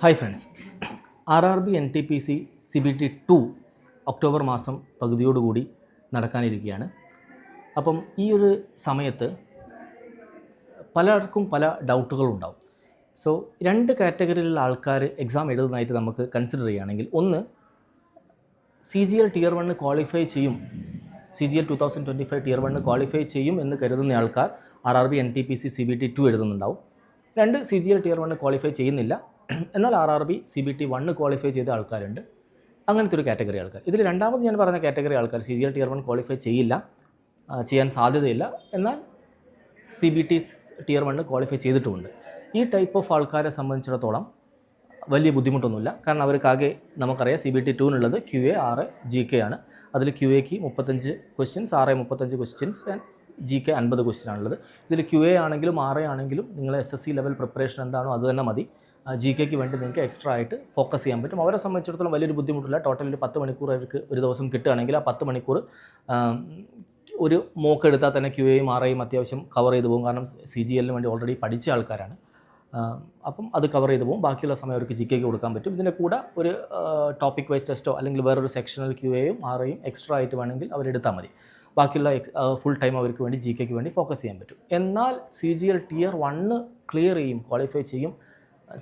Hi friends, RRB NTPC CBT2 October മാസം പകുതിയോടുകൂടി നടക്കാനിരിക്കുകയാണ്. അപ്പം ഈ ഒരു സമയത്ത് പലർക്കും പല ഡൗട്ടുകളുണ്ടാവും. സോ രണ്ട് കാറ്റഗറിയിലുള്ള ആൾക്കാർ എക്സാം എഴുതുന്നതായിട്ട് നമുക്ക് കൺസിഡർ ചെയ്യുകയാണെങ്കിൽ, ഒന്ന് CGL Tier 1 ക്വാളിഫൈ ചെയ്യും, CGL 2025 Tier 1 ക്വാളിഫൈ ചെയ്യും എന്ന് കരുതുന്ന ആൾക്കാർ RRB NTPC CBT2 എഴുതുന്നുണ്ടാവും. രണ്ട് CGL Tier 1 ക്വാളിഫൈ ചെയ്യുന്നില്ല, എന്നാൽ RRB CBT1 ക്വാളിഫൈ ചെയ്ത ആൾക്കാരുണ്ട്. അങ്ങനത്തെ ഒരു കാറ്റഗറി ആൾക്കാർ. ഇതിൽ രണ്ടാമത് ഞാൻ പറഞ്ഞ കാറ്റഗറി ആൾക്കാർ CGL Tier 1 ക്വാളിഫൈ ചെയ്യില്ല, ചെയ്യാൻ സാധ്യതയില്ല, എന്നാൽ CBT Tier 1 ക്വാളിഫൈ ചെയ്തിട്ടുമുണ്ട്. ഈ ടൈപ്പ് ഓഫ് ആൾക്കാരെ സംബന്ധിച്ചിടത്തോളം വലിയ ബുദ്ധിമുട്ടൊന്നുമില്ല. കാരണം അവർക്കാകെ നമുക്കറിയാം CBT2 QA 6 GK ആണ്. അതിൽ QAക്ക് 35 questions, 35 questions and GK 50 question ആണുള്ളത്. ഇതിൽ QA ആണെങ്കിലും 6 ആണെങ്കിലും നിങ്ങൾ SSC ലെവൽ പ്രിപ്പറേഷൻ എന്താണോ അത് തന്നെ മതി. GKക്ക് വേണ്ടി നിങ്ങൾക്ക് എക്സ്ട്രാ ആയിട്ട് ഫോക്കസ് ചെയ്യാൻ പറ്റും. അവരെ സംബന്ധിച്ചിടത്തോളം വലിയൊരു ബുദ്ധിമുട്ടില്ല. ടോട്ടൽ ഒരു 10 മണിക്കൂർ അവർക്ക് ഒരു ദിവസം കിട്ടുകയാണെങ്കിൽ ആ 10 മണിക്കൂർ ഒരു മോക്ക് എടുത്താൽ തന്നെ QAയും 6യും അത്യാവശ്യം കവർ ചെയ്ത് പോകും. കാരണം CGLന് വേണ്ടി ഓൾറെഡി പഠിച്ച ആൾക്കാരാണ്. അപ്പം അത് കവർ ചെയ്ത് പോകും. ബാക്കിയുള്ള സമയം അവർക്ക് GKക്ക് കൊടുക്കാൻ പറ്റും. ഇതിൻ്റെ കൂടെ ഒരു ടോപ്പിക് വൈസ് ടെസ്റ്റോ അല്ലെങ്കിൽ വേറൊരു സെക്ഷണൽ QAയും 6യും എക്സ്ട്രാ ആയിട്ട് വേണമെങ്കിൽ അവരെടുത്താൽ മതി. ബാക്കിയുള്ള ഫുൾ ടൈം അവർക്ക് വേണ്ടി GKക്ക് വേണ്ടി ഫോക്കസ് ചെയ്യാൻ പറ്റും. എന്നാൽ CGL Tier 1 ക്ലിയർ ചെയ്യും, ക്വാളിഫൈ ചെയ്യും,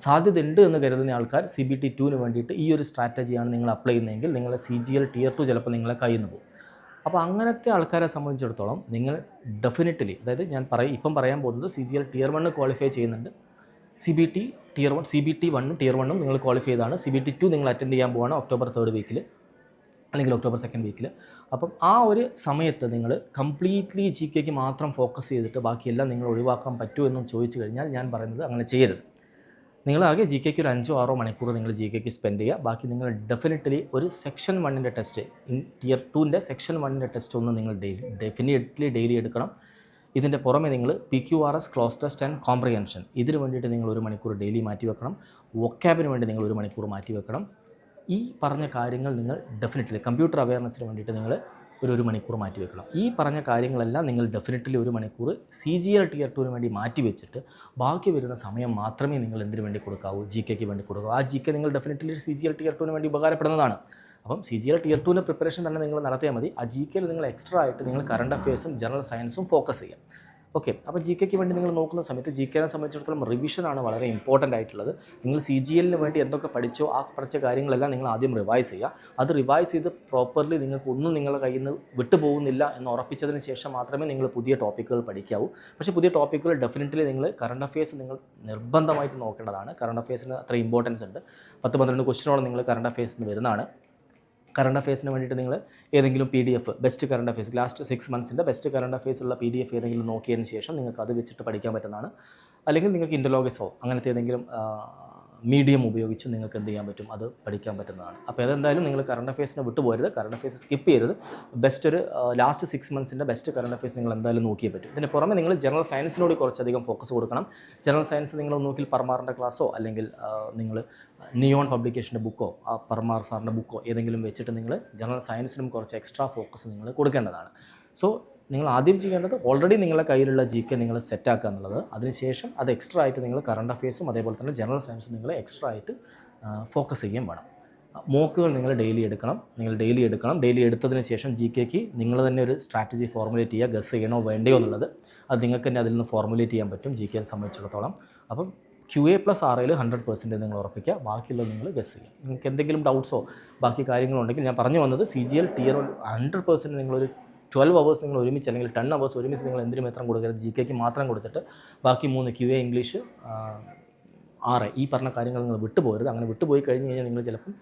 സാധ്യതയുണ്ട് എന്ന് കരുതുന്ന ആൾക്കാർ CBT2 വേണ്ടിയിട്ട് ഈ ഒരു സ്ട്രാറ്റജിയാണ് നിങ്ങൾ അപ്ലൈ ചെയ്യുന്നതെങ്കിൽ നിങ്ങൾ CGL Tier 2 ചിലപ്പോൾ നിങ്ങളെ കയ്യിൽ നിന്ന് പോകും. അപ്പോൾ അങ്ങനത്തെ ആൾക്കാരെ സംബന്ധിച്ചിടത്തോളം നിങ്ങൾ ഡെഫിനറ്റ്ലി, അതായത് ഞാൻ ഇപ്പം പറയാൻ പോകുന്നത് CGL Tier 1 ക്വാളിഫൈ ചെയ്യുന്നുണ്ട്, CBT1 Tier 1 നിങ്ങൾ ക്വാളിഫൈ ചെയ്താണ്, CBT2 നിങ്ങൾ അറ്റൻഡ് ചെയ്യാൻ പോവാണ് ഒക്ടോബർ 3rd വീക്കിൽ അല്ലെങ്കിൽ ഒക്ടോബർ 2nd വീക്കിൽ. അപ്പം ആ ഒരു സമയത്ത് നിങ്ങൾ കംപ്ലീറ്റ്ലി GKക്ക് മാത്രം ഫോക്കസ് ചെയ്തിട്ട് ബാക്കിയെല്ലാം നിങ്ങൾ ഒഴിവാക്കാൻ പറ്റുമോ എന്നും ചോദിച്ചു കഴിഞ്ഞാൽ ഞാൻ പറയുന്നത് അങ്ങനെ ചെയ്യരുത്. നിങ്ങളാകെ GKക്ക് ഒരു 5-6 മണിക്കൂർ നിങ്ങൾ GKക്ക് സ്പെൻഡ് ചെയ്യുക. ബാക്കി നിങ്ങൾ ഡെഫിനറ്റ്ലി ഒരു section 1 test, Tier 2 section 1 test ഒന്ന് നിങ്ങൾ ഡെയിലി എടുക്കണം. ഇതിൻ്റെ പുറമെ നിങ്ങൾ PQRS, close test and comprehension, ഇതിന് വേണ്ടിയിട്ട് നിങ്ങൾ 1 മണിക്കൂർ ഡെയിലി മാറ്റി വെക്കണം. വൊക്കാബിന് വേണ്ടി നിങ്ങൾ 1 മണിക്കൂർ മാറ്റി വെക്കണം. ഈ പറഞ്ഞ കാര്യങ്ങൾ നിങ്ങൾ ഡെഫിനറ്റ്ലി കമ്പ്യൂട്ടർ അവയർനെസ്സിന് വേണ്ടിയിട്ട് നിങ്ങൾ ഒരു 1 മണിക്കൂർ മാറ്റി വെക്കണം. ഈ പറഞ്ഞ കാര്യങ്ങളെല്ലാം നിങ്ങൾ ഡെഫിനറ്റ്ലി 1 മണിക്കൂർ CGL Tier 2 വേണ്ടി മാറ്റി വെച്ചിട്ട് ബാക്കി വരുന്ന സമയം മാത്രമേ നിങ്ങൾ എന്തിനു വേണ്ടി കൊടുക്കാവൂ, GKക്ക് വേണ്ടി കൊടുക്കാവൂ. ആ GK നിങ്ങൾ ഡെഫിനറ്റ്ലി CGL Tier 2 വേണ്ടി ഉപകാരപ്പെടുന്നതാണ്. അപ്പം CGL Tier 2 പ്രിപ്പറേഷൻ തന്നെ നിങ്ങൾ നടത്തിയാൽ മതി. ആ GKയിൽ നിങ്ങൾ എക്സ്ട്രാ ആയിട്ട് നിങ്ങൾ കറണ്ട് അഫയേഴ്സും ജനറൽ സയൻസും ഫോക്കസ് ചെയ്യാം. ഓക്കെ, അപ്പോൾ GKക്ക് വേണ്ടി നിങ്ങൾ നോക്കുന്ന സമയത്ത് GKനെ സംബന്ധിച്ചിടത്തോളം റിവിഷനാണ് വളരെ ഇമ്പോർട്ടൻ്റ് ആയിട്ടുള്ളത്. നിങ്ങൾ CGLന് വേണ്ടി എന്തൊക്കെ പഠിച്ചോ ആ പഠിച്ച കാര്യങ്ങളെല്ലാം നിങ്ങൾ ആദ്യം റിവൈസ് ചെയ്യുക. അത് റിവൈസ് ചെയ്ത് പ്രോപ്പർലി നിങ്ങൾക്ക് ഒന്നും നിങ്ങളുടെ കയ്യിൽ നിന്ന് വിട്ടുപോകുന്നില്ല എന്ന് ഉറപ്പിച്ചതിന് ശേഷം മാത്രമേ നിങ്ങൾ പുതിയ ടോപ്പിക്കുകൾ പഠിക്കാവൂ. പക്ഷേ പുതിയ ടോപ്പിക്കുകൾ ഡെഫിനറ്റ്ലി നിങ്ങൾ കറണ്ട് അഫയേഴ്സ് നിങ്ങൾ നിർബന്ധമായിട്ട് നോക്കേണ്ടതാണ്. കറണ്ട് അഫയേഴ്സിന് അത്ര ഇമ്പോർട്ടൻസ് ഉണ്ട്. 10-12 ക്വസ്റ്റ്യനോളം നിങ്ങൾ കറണ്ട് അഫയേഴ്സിന് വരുന്നതാണ്. കറണ്ട് അഫയേഴ്സിന് വേണ്ടിയിട്ട് നിങ്ങൾ ഏതെങ്കിലും PDF, best current affairs, last 6 മന്ത്സിൻ്റെ ബെസ്റ്റ് കറണ്ട് അഫയേഴ്സുള്ള PDF ഏതെങ്കിലും നോക്കിയതിന് ശേഷം നിങ്ങൾക്ക് അത് വെച്ചിട്ട് പഠിക്കാൻ പറ്റുന്നതാണ്. അല്ലെങ്കിൽ നിങ്ങൾക്ക് ഇൻ്റർലോഗസോ അങ്ങനത്തെ ഏതെങ്കിലും മീഡിയം ഉപയോഗിച്ച് നിങ്ങൾക്ക് എന്ത് ചെയ്യാൻ പറ്റും, അത് പഠിക്കാൻ പറ്റുന്നതാണ്. അപ്പോൾ അതെന്തായാലും നിങ്ങൾ കറണ്ട് അഫയേഴ്സിനെ വിട്ടുപോകരുത്, കറണ്ട് അഫയേഴ്സ് സ്കിപ്പ് ചെയ്യരുത്. ബെസ്റ്റ് ഒരു ലാസ്റ്റ് 6 മന്ത്സിൻ്റെ ബെസ്റ്റ് കറണ്ട് അഫയേഴ്സ് നിങ്ങൾ എന്തായാലും നോക്കിയേ പറ്റും. ഇതിന് പുറമെ നിങ്ങൾ ജനറൽ സയൻസിനോട് കുറച്ചധികം ഫോക്കസ് കൊടുക്കണം. ജനറൽ സയൻസ് നിങ്ങൾ നോക്കിൽ പർമാറിൻ്റെ ക്ലാസ്സോ അല്ലെങ്കിൽ നിങ്ങൾ നിയോൺ പബ്ലിക്കേഷൻ്റെ ബുക്കോ പർമാർ സാറിൻ്റെ ബുക്കോ ഏതെങ്കിലും വെച്ചിട്ട് നിങ്ങൾ ജനറൽ സയൻസിനും കുറച്ച് എക്സ്ട്രാ ഫോക്കസ് നിങ്ങൾ കൊടുക്കേണ്ടതാണ്. സോ നിങ്ങൾ ആദ്യം ചെയ്യേണ്ടത് ഓൾറെഡി നിങ്ങളുടെ കയ്യിലുള്ള GK നിങ്ങൾ സെറ്റാക്കുക എന്നുള്ളത്. അതിനുശേഷം അത് എക്സ്ട്രാ ആയിട്ട് നിങ്ങൾ കറണ്ട് അഫയേഴ്സും അതേപോലെ തന്നെ ജനറൽ സയൻസും നിങ്ങൾ എക്സ്ട്രാ ആയിട്ട് ഫോക്കസ് ചെയ്യുകയും വേണം. മോക്കുകൾ നിങ്ങൾ ഡെയിലി എടുക്കണം. ഡെയിലി എടുത്തതിന് ശേഷം GKക്ക് നിങ്ങൾ തന്നെ ഒരു സ്ട്രാറ്റജി ഫോർമുലേറ്റ് ചെയ്യുക. ഗസ് ചെയ്യണോ വേണ്ടയോ എന്നുള്ളത് അത് നിങ്ങൾക്ക് തന്നെ അതിൽ നിന്ന് ഫോർമുലേറ്റ് ചെയ്യാൻ പറ്റും GKയെ സംബന്ധിച്ചിടത്തോളം. അപ്പം QA+6ൽ 100% നിങ്ങൾ ഉറപ്പിക്കുക. ബാക്കിയുള്ളത് നിങ്ങൾ ഗസ് ചെയ്യുക. നിങ്ങൾക്ക് എന്തെങ്കിലും ഡൗട്ട്സോ ബാക്കി കാര്യങ്ങളുണ്ടെങ്കിൽ ഞാൻ പറഞ്ഞു വന്നത് CGL Tier 100% നിങ്ങളൊരു 12 hours നിങ്ങൾ ഒരുമിച്ച് അല്ലെങ്കിൽ 10 hours ഒരുമിച്ച് നിങ്ങൾ എന്തിനും എത്ര കൊടുക്കരുത്, GKക്ക് മാത്രം കൊടുത്തിട്ട് ബാക്കി 3 QA, ഇംഗ്ലീഷ്, 6 ഈ പറഞ്ഞ കാര്യങ്ങൾ നിങ്ങൾ വിട്ടുപോകരുത്. അങ്ങനെ വിട്ടുപോയി കഴിഞ്ഞ് കഴിഞ്ഞാൽ നിങ്ങൾ ചിലപ്പം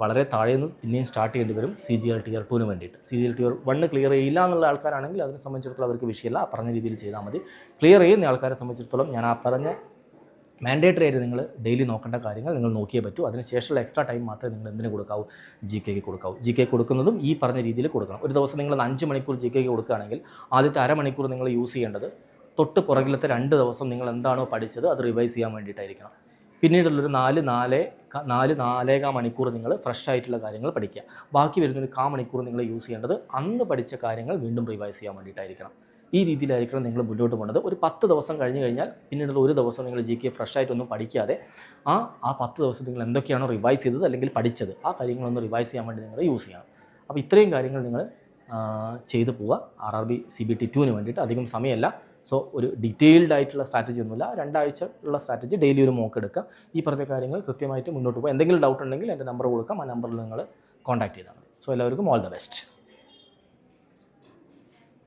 വളരെ താഴെ നിന്ന് പിന്നെയും സ്റ്റാർട്ട് ചെയ്യേണ്ടി വരും CGL Tier 2 വേണ്ടിയിട്ട്. CGL Tier 1 ക്ലിയർ ചെയ്യില്ല എന്നുള്ള ആൾക്കാരാണെങ്കിൽ അതിനെ സംബന്ധിച്ചിടത്തോളം അവർക്ക് വിഷയമില്ല, ആ പറഞ്ഞ രീതിയിൽ ചെയ്താൽ മതി. ക്ലിയർ ചെയ്യുന്ന ആൾക്കാരെ സംബന്ധിച്ചിടത്തോളം ഞാൻ ആ പറഞ്ഞ മാൻഡേറ്ററി ആയിട്ട് നിങ്ങൾ ഡെയിലി നോക്കേണ്ട കാര്യങ്ങൾ നിങ്ങൾ നോക്കിയേ പറ്റൂ. അതിനുശേഷമുള്ള എക്സ്ട്രാ ടൈം മാത്രമേ നിങ്ങൾ എന്തിനു കൊടുക്കാവൂ, GKക്ക് കൊടുക്കാവൂ. GK കൊടുക്കുന്നതും ഈ പറഞ്ഞ രീതിയിൽ കൊടുക്കണം. ഒരു ദിവസം നിങ്ങൾ 5 മണിക്കൂർ GKക്ക് കൊടുക്കുകയാണെങ്കിൽ ആദ്യത്തെ അരമണിക്കൂർ നിങ്ങൾ യൂസ് ചെയ്യേണ്ടത് തൊട്ട് പുറകിലത്തെ 2 ദിവസം നിങ്ങൾ എന്താണോ പഠിച്ചത് അത് റിവൈസ് ചെയ്യാൻ വേണ്ടിയിട്ടായിരിക്കണം. പിന്നീടുള്ളൊരു 4-4.25 മണിക്കൂർ നിങ്ങൾ ഫ്രഷ് ആയിട്ടുള്ള കാര്യങ്ങൾ പഠിക്കുക. ബാക്കി വരുന്നൊരു 1/4 മണിക്കൂർ നിങ്ങൾ യൂസ് ചെയ്യേണ്ടത് അന്ന് പഠിച്ച കാര്യങ്ങൾ വീണ്ടും റിവൈസ് ചെയ്യാൻ വേണ്ടിയിട്ടായിരിക്കണം. ഈ രീതിയിലായിരിക്കണം നിങ്ങൾ മുന്നോട്ട് പോകുന്നത്. ഒരു 10 ദിവസം കഴിഞ്ഞ് കഴിഞ്ഞാൽ പിന്നീടുള്ള ഒരു ദിവസം നിങ്ങൾ ജി കെ ഫ്രഷ് ആയിട്ടൊന്നും പഠിക്കാതെ ആ 10 ദിവസം നിങ്ങൾ എന്തൊക്കെയാണോ റിവൈസ് ചെയ്തത് അല്ലെങ്കിൽ പഠിച്ചത് ആ കാര്യങ്ങളൊന്ന് റിവൈസ് ചെയ്യാൻ വേണ്ടി നിങ്ങൾ യൂസ് ചെയ്യണം. അപ്പോൾ ഇത്രയും കാര്യങ്ങൾ നിങ്ങൾ ചെയ്ത് പോവുക. RRB CBT 2ന് വേണ്ടിയിട്ട് അധികം സമയമല്ല. സോ ഒരു ഡീറ്റെയിൽഡ് ആയിട്ടുള്ള സ്ട്രാറ്റജി ഒന്നുമില്ല, 2 ആഴ്ച ഉള്ള സ്ട്രാറ്റജി, ഡെയിലി ഒരു മോക്ക് എടുക്കുക. ഈ പറഞ്ഞ കാര്യങ്ങൾ കൃത്യമായിട്ട് മുന്നോട്ട് പോകുക. എന്തെങ്കിലും ഡൗട്ട് ഉണ്ടെങ്കിൽ എൻ്റെ നമ്പർ കൊടുക്കാം, ആ നമ്പറിൽ നിങ്ങൾ കോൺടാക്ട് ചെയ്താൽ മതി. സോ എല്ലാവർക്കും ഓൾ ദ ബെസ്റ്റ്.